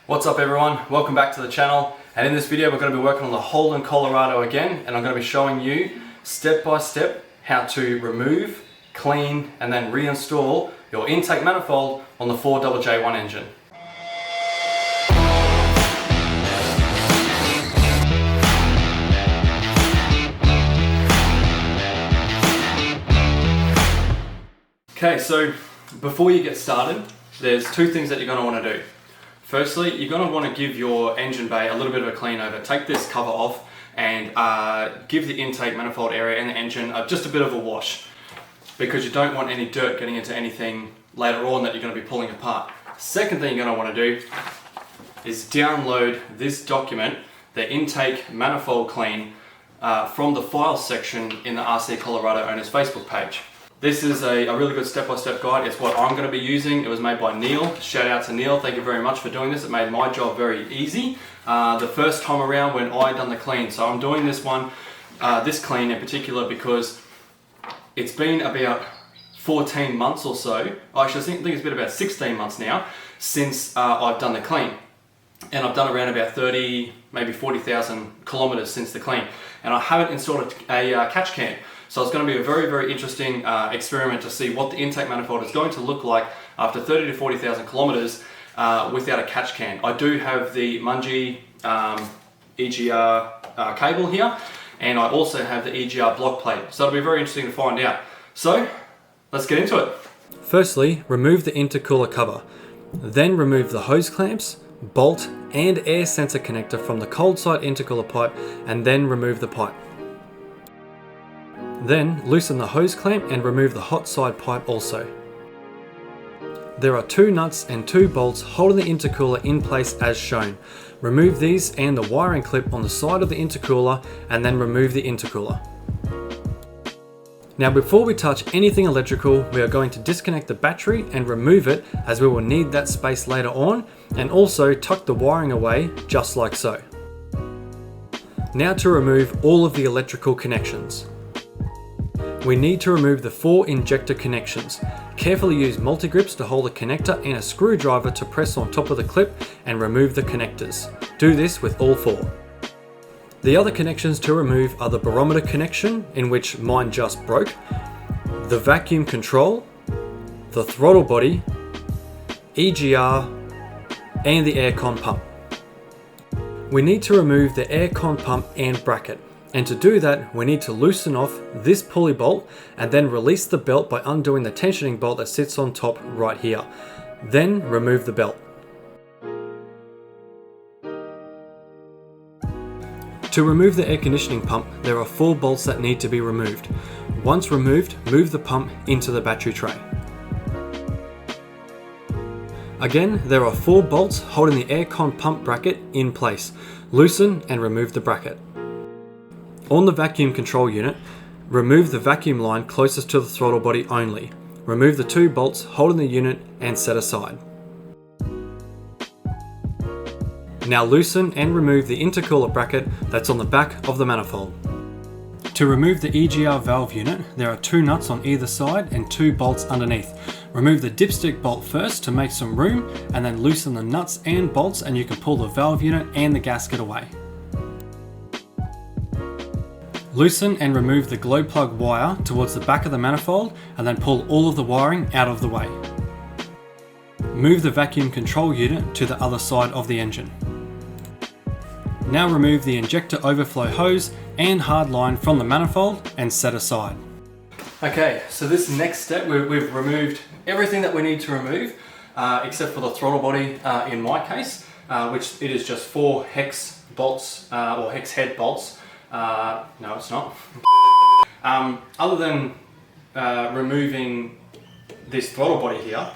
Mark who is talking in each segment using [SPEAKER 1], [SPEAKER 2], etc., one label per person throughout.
[SPEAKER 1] What's up everyone, welcome back to the channel, and in this video we're going to be working on the hole in Colorado again, and I'm going to be showing you step by step how to remove, clean and then reinstall your intake manifold on the 4JJ1 engine. Okay, so before you get started, there's two things that you're going to want to do. Firstly, you're going to want to give your engine bay a little bit of a clean over. Take this cover off and give the intake manifold area and the engine just a bit of a wash, because you don't want any dirt getting into anything later on that you're going to be pulling apart. Second thing you're going to want to do is download this document, the intake manifold clean, from the files section in the RC Colorado owners Facebook page. This is a really good step-by-step guide. It's what I'm going to be using. It was made by Neil. Shout out to Neil. Thank you very much for doing this. It made my job very easy the first time around when I done the clean. So I'm doing this one, this clean in particular, because it's been about 14 months or so. Actually, I think it's been about 16 months now since I've done the clean. And I've done around about 30, maybe 40,000 kilometers since the clean. And I haven't installed a catch can. So it's going to be a very interesting experiment to see what the intake manifold is going to look like after 30 to 40,000 kilometers without a catch can. I do have the Mungie EGR cable here, and I also have the EGR Block Plate. So it'll be very interesting to find out. So let's get into it. Firstly, remove the intercooler cover. Then remove the hose clamps, bolt and air sensor connector from the cold side intercooler pipe, and then remove the pipe. Then loosen the hose clamp and remove the hot side pipe also. There are two nuts and two bolts holding the intercooler in place as shown. Remove these and the wiring clip on the side of the intercooler, and then remove the intercooler. Now before we touch anything electrical, we are going to disconnect the battery and remove it, as we will need that space later on, and also tuck the wiring away just like so. Now to remove all of the electrical connections. We need to remove the 4 injector connections. Carefully use multi-grips to hold a connector and a screwdriver to press on top of the clip and remove the connectors. Do this with all 4. The other connections to remove are the barometer connection, in which mine just broke, the vacuum control, the throttle body, EGR, and the aircon pump. We need to remove the aircon pump and bracket. And to do that, we need to loosen off this pulley bolt and then release the belt by undoing the tensioning bolt that sits on top right here. Then remove the belt. To remove the air conditioning pump, there are 4 bolts that need to be removed. Once removed, move the pump into the battery tray. Again, there are 4 bolts holding the aircon pump bracket in place. Loosen and remove the bracket. On the vacuum control unit, remove the vacuum line closest to the throttle body only. Remove the 2 bolts holding the unit and set aside. Now loosen and remove the intercooler bracket that's on the back of the manifold. To remove the EGR valve unit, there are 2 nuts on either side and 2 bolts underneath. Remove the dipstick bolt first to make some room, and then loosen the nuts and bolts, and you can pull the valve unit and the gasket away. Loosen and remove the glow plug wire towards the back of the manifold, and then pull all of the wiring out of the way. Move the vacuum control unit to the other side of the engine. Now remove the injector overflow hose and hard line from the manifold and set aside. Okay, so this next step, we've removed everything that we need to remove, except for the throttle body in my case, which it is just 4 hex bolts, or hex head bolts. No, it's not. Other than removing this throttle body here,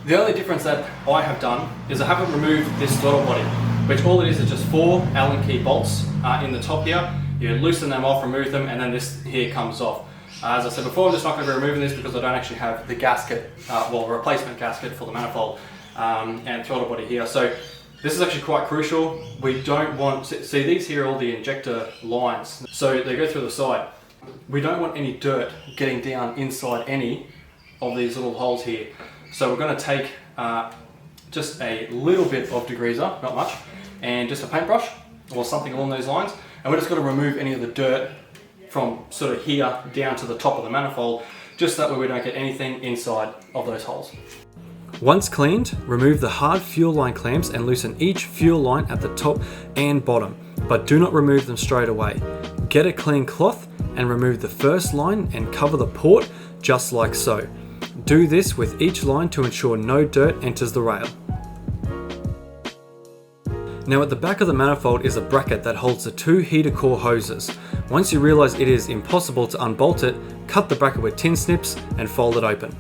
[SPEAKER 1] the only difference that I have done is I haven't removed this throttle body, which all it is just 4 Allen key bolts in the top here. You loosen them off, remove them, and then this here comes off. As I said before, I'm just not going to be removing this because I don't actually have the gasket, replacement gasket for the manifold and throttle body here. So this is actually quite crucial. We don't want, see these here are all the injector lines. So they go through the side. We don't want any dirt getting down inside any of these little holes here. So we're going to take just a little bit of degreaser, not much, and just a paintbrush or something along those lines, and we're just going to remove any of the dirt from sort of here down to the top of the manifold, just that way we don't get anything inside of those holes. Once cleaned, remove the hard fuel line clamps and loosen each fuel line at the top and bottom, but do not remove them straight away. Get a clean cloth and remove the first line and cover the port just like so. Do this with each line to ensure no dirt enters the rail. Now at the back of the manifold is a bracket that holds the two heater core hoses. Once you realize it is impossible to unbolt it, cut the bracket with tin snips and fold it open.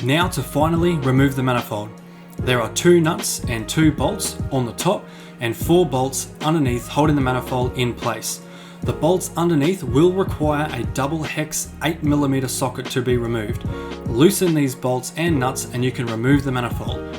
[SPEAKER 1] Now to finally remove the manifold. There are 2 nuts and 2 bolts on the top and 4 bolts underneath holding the manifold in place. The bolts underneath will require a double hex 8mm socket to be removed. Loosen these bolts and nuts and you can remove the manifold.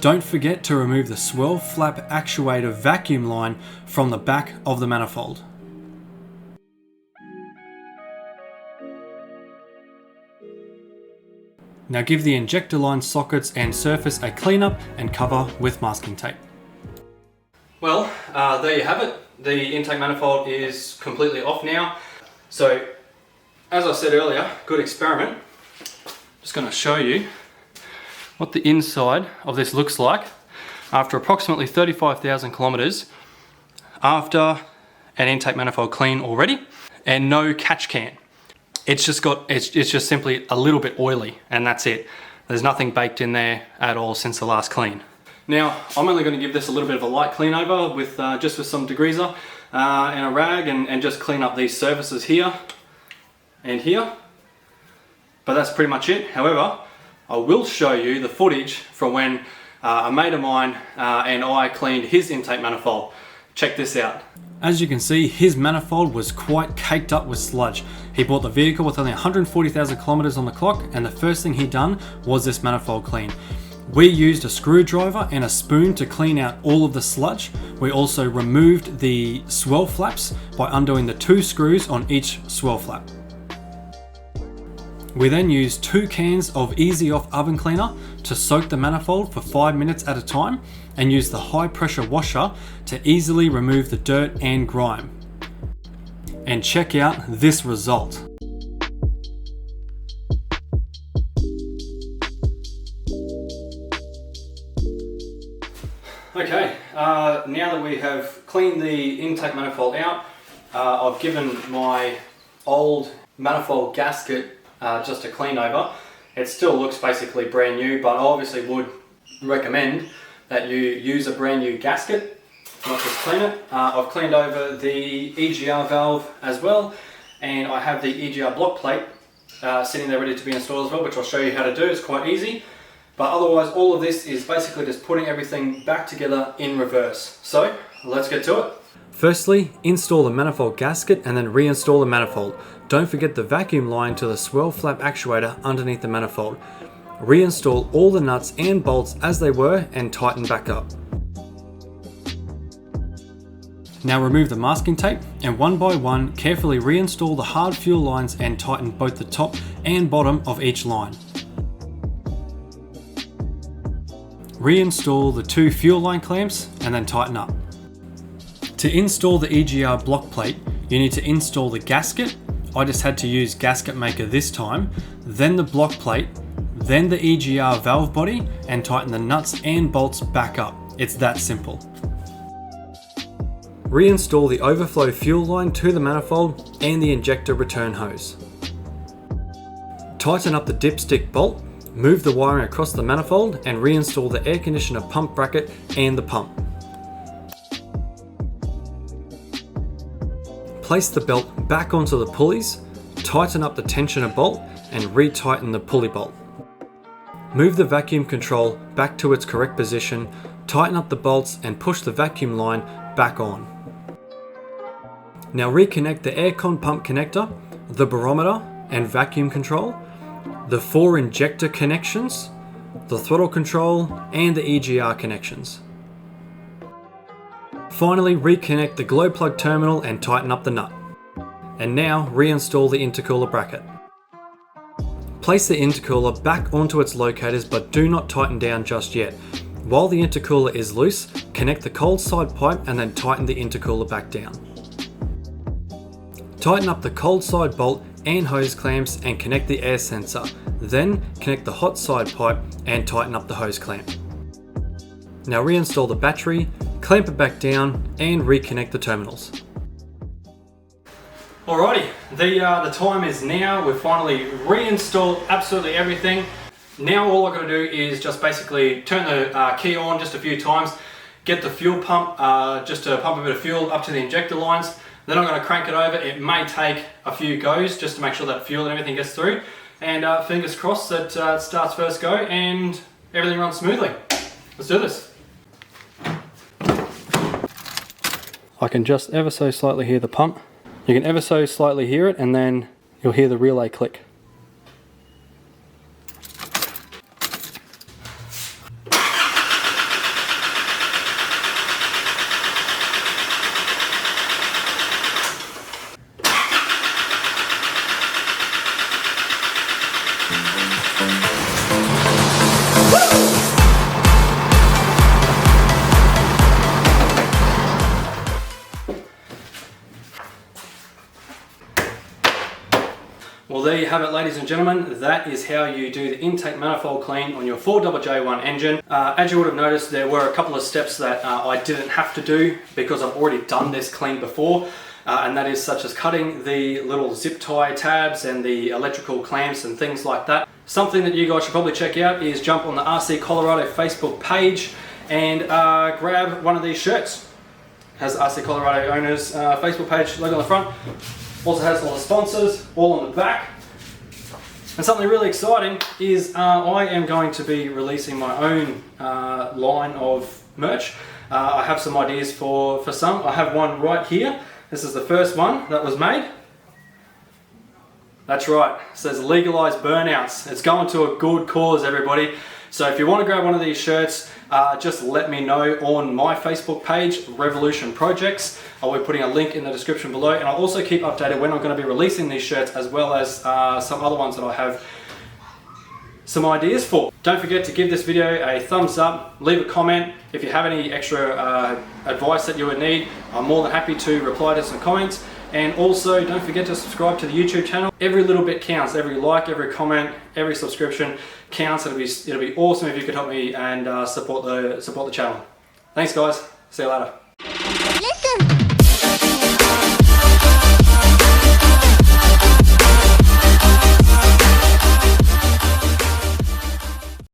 [SPEAKER 1] Don't forget to remove the swirl flap actuator vacuum line from the back of the manifold. Now give the injector line sockets and surface a cleanup and cover with masking tape. Well, there you have it. The intake manifold is completely off now. So, as I said earlier, good experiment. Just going to show you what the inside of this looks like after approximately 35,000 kilometers after an intake manifold clean already and no catch can. It's just simply a little bit oily and that's it. There's nothing baked in there at all since the last clean. Now, I'm only going to give this a little bit of a light clean over with just with some degreaser and a rag and just clean up these surfaces here and here. But that's pretty much it. However, I will show you the footage from when a mate of mine and I cleaned his intake manifold. Check this out. As you can see, his manifold was quite caked up with sludge. He bought the vehicle with only 140,000 kilometers on the clock, and the first thing he done was this manifold clean. We used a screwdriver and a spoon to clean out all of the sludge. We also removed the swirl flaps by undoing the 2 screws on each swirl flap. We then used 2 cans of Easy Off oven cleaner to soak the manifold for 5 minutes at a time and use the high pressure washer to easily remove the dirt and grime. And check out this result. Okay, now that we have cleaned the intake manifold out, I've given my old manifold gasket just a clean over. It still looks basically brand new, but I obviously would recommend that you use a brand new gasket, not just clean it. I've cleaned over the EGR valve as well, and I have the EGR block plate sitting there ready to be installed as well, which I'll show you how to do. It's quite easy. But otherwise, all of this is basically just putting everything back together in reverse. So let's get to it. Firstly, install the manifold gasket and then reinstall the manifold. Don't forget the vacuum line to the swirl flap actuator underneath the manifold. Reinstall all the nuts and bolts as they were and tighten back up. Now remove the masking tape and one by one carefully reinstall the hard fuel lines and tighten both the top and bottom of each line. Reinstall the 2 fuel line clamps and then tighten up. To install the EGR block plate, you need to install the gasket. I just had to use gasket maker this time, then the block plate, then the EGR valve body, and tighten the nuts and bolts back up. It's that simple. Reinstall the overflow fuel line to the manifold and the injector return hose. Tighten up the dipstick bolt, move the wiring across the manifold and reinstall the air conditioner pump bracket and the pump. Place the belt back onto the pulleys, tighten up the tensioner bolt and retighten the pulley bolt. Move the vacuum control back to its correct position, tighten up the bolts and push the vacuum line back on. Now reconnect the aircon pump connector, the barometer and vacuum control, the 4 injector connections, the throttle control and the EGR connections. Finally, reconnect the glow plug terminal and tighten up the nut. And now reinstall the intercooler bracket. Place the intercooler back onto its locators, but do not tighten down just yet. While the intercooler is loose, connect the cold side pipe and then tighten the intercooler back down. Tighten up the cold side bolt and hose clamps and connect the air sensor. Then connect the hot side pipe and tighten up the hose clamp. Now reinstall the battery, clamp it back down and reconnect the terminals. Alrighty, the time is now. We've finally reinstalled absolutely everything. Now all I've got to do is just basically turn the key on just a few times, get the fuel pump, just to pump a bit of fuel up to the injector lines. Then I'm going to crank it over. It may take a few goes just to make sure that fuel and everything gets through. And fingers crossed that it starts first go and everything runs smoothly. Let's do this. I can just ever so slightly hear the pump. You can ever so slightly hear it and then you'll hear the relay click. Well, there you have it, ladies and gentlemen. That is how you do the intake manifold clean on your 4JJ1 engine. As you would have noticed, there were a couple of steps that I didn't have to do because I've already done this clean before, and that is such as cutting the little zip tie tabs and the electrical clamps and things like that. Something that you guys should probably check out is jump on the RC Colorado Facebook page and grab one of these shirts. It has the RC Colorado owners Facebook page logo on the front. Also has all the sponsors, all on the back. And something really exciting is I am going to be releasing my own line of merch. I have some ideas for some. I have one right here. This is the first one that was made. That's right, it says legalize burnouts. It's going to a good cause, everybody. So if you want to grab one of these shirts, just let me know on my Facebook page, Revolution Projects. I'll be putting a link in the description below, and I'll also keep updated when I'm going to be releasing these shirts, as well as some other ones that I have some ideas for. Don't forget to give this video a thumbs up, leave a comment. If you have any extra advice that you would need, I'm more than happy to reply to some comments. And also don't forget to subscribe to the YouTube channel. Every little bit counts. Every like, every comment, every subscription counts. It'll be awesome if you could help me and support the channel. Thanks guys. See you later.